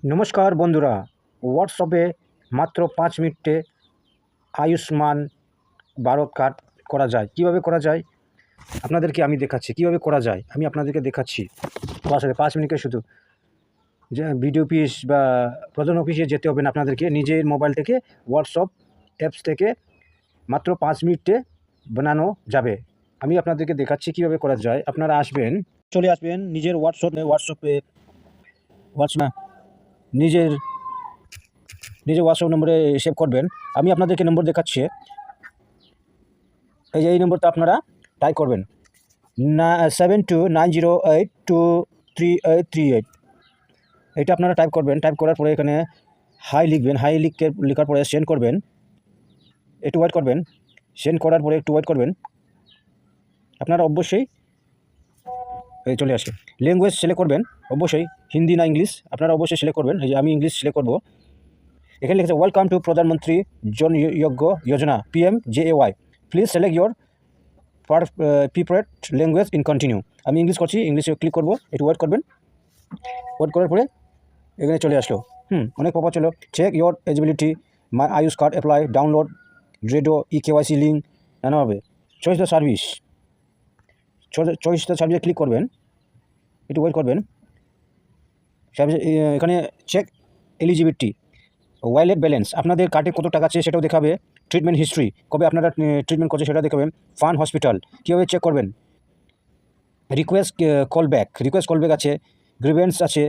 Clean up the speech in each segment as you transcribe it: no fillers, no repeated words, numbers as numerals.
নমস্কার বন্ধুরা, হোয়াটসঅ্যাপে মাত্র ৫ মিনিটে আয়ুষ্মান ভারত কার্ড করা যায়। কিভাবে করা যায় আপনাদেরকে আমি দেখাচ্ছি। কিভাবে করা যায় আমি আপনাদেরকে দেখাচ্ছি। আসলে ৫ মিনিটে শুধু যে বিডিও অফিস বা প্রধান অফিসে যেতে হবে না, আপনাদেরকে নিজের মোবাইল থেকে হোয়াটসঅ্যাপ অ্যাপস থেকে মাত্র 5 মিনিটে বানানো যাবে। আমি আপনাদেরকে দেখাচ্ছি কিভাবে করা যায়। আপনারা চলে আসবেন নিজের হোয়াটসঅ্যাপে নিজের হোয়াটসঅ্যাপ নম্বরে সেভ করবেন। আমি আপনাদেরকে নম্বর দেখাচ্ছি। এই নম্বরটা আপনারা টাইপ করবেন 7290823838। এটা আপনারা টাইপ করবেন। টাইপ করার পরে এখানে হাই লিখবেন। লেখার পরে সেন্ড করবেন। একটু ওয়েট করবেন। সেন্ড করার পরে একটু ওয়েট করবেন। আপনারা অবশ্যই চলে আসে। ল্যাঙ্গুয়েজ সিলেক্ট করবেন, অবশ্যই হিন্দি না ইংলিশ আপনারা অবশ্যই সিলেক্ট করবেন। এই যে আমি ইংলিশ সিলেক্ট করব। এখানে লিখেছে ওয়েলকাম টু প্রধানমন্ত্রী জন যোগ্য যোজনা PMJAY, please select your preferred language in continue. আমি ইংলিশ করছি, ইংলিশে ক্লিক করব। একটু ওয়েট করবেন। ওয়েট করার পরে এখানে চলে আসলো। অনেক পপা ছিল। Check your eligibility, my Ayush card apply, download রেডো KYC লিঙ্ক নানাভাবে। চয়েস দ্য সার্ভিসে ক্লিক করবেন। একটু ওয়েট করবেন। এখানে চেক এলিজিবিলিটি, ওয়ালেট ব্যালেন্স, আপনাদের কার্ডে কত টাকা আছে সেটাও দেখাবে। ট্রিটমেন্ট হিস্ট্রি, কবে আপনারা ট্রিটমেন্ট করছে সেটা দেখাবেন। ফান হসপিটাল কীভাবে চেক করবেন। রিকোয়েস্ট কলব্যাক আছে। গ্রিভেন্স আছে।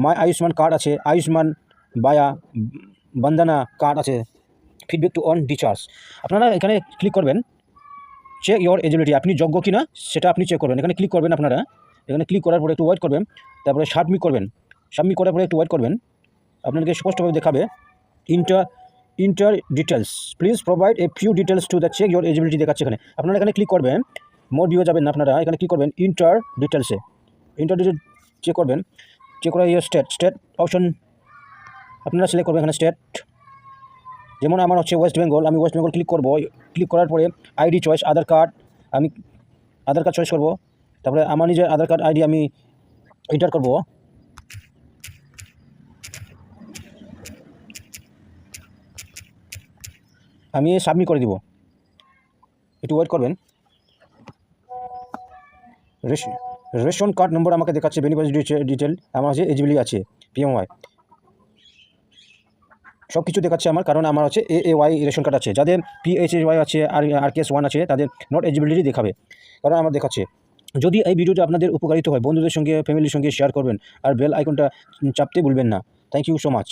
মাই আয়ুষ্মান কার্ড আছে। আয়ুষ্মান বায়া বন্দনা কার্ড আছে। Feedback to on discharge. আপনারা এখানে ক্লিক করবেন। চেক ইয়োর এলিজিবিলিটি, আপনি যোগ্য কিনা সেটা আপনি চেক করবেন। এখানে ক্লিক করবেন। আপনারা এখানে ক্লিক করার পরে একটু ওয়েট করবেন। তারপরে সাবমিট করবেন। সাবমিট করার পরে একটু ওয়েট করবেন। আপনাদেরকে স্পষ্টভাবে দেখাবে enter details, please provide a few details to the check your eligibility দেখাচ্ছে এখানে। আপনারা এখানে ক্লিক করবেন। মোর ভিউ যাবেন না, আপনারা এখানে ক্লিক করবেন ইন্টার ডিটেলস চেক করবেন। চেক করা ইয়োর স্টেট অপশন আপনারা সিলেক্ট করবেন। এখানে স্টেট যেমন আমার হচ্ছে ওয়েস্ট বেঙ্গল, আমি ওয়েস্ট বেঙ্গল ক্লিক করব। ক্লিক করার পরে আইডি চয়েস, আধার কার্ড, আমি আধার কার্ড চয়েস করব। তারপরে আমার নিজের আধার কার্ড আইডি আমি এন্টার করব। আমি সাবমিট করে দিব। একটু ওয়েট করবেন। রেশন কার্ড নম্বর আমাকে দেখাচ্ছে। বেনিফিশিয়ারি ডিটেল আমার হচ্ছে এলিজিবিলিটি আছে PMY, সব কিছু দেখাচ্ছে আমার, কারণ আমার হচ্ছে AAY রেশন কার্ড আছে। যাদের PHY আছে আর RKS1 আছে তাদের নট এলিজিবিলিটি দেখাবে, কারণ আমার দেখাচ্ছে। যদি এই ভিডিওটা আপনাদের উপকারিত হয় বন্ধুদের সঙ্গে ফ্যামিলির সঙ্গে শেয়ার করবেন আর বেল আইকনটা চাপতে ভুলবেন না। Thank you so much.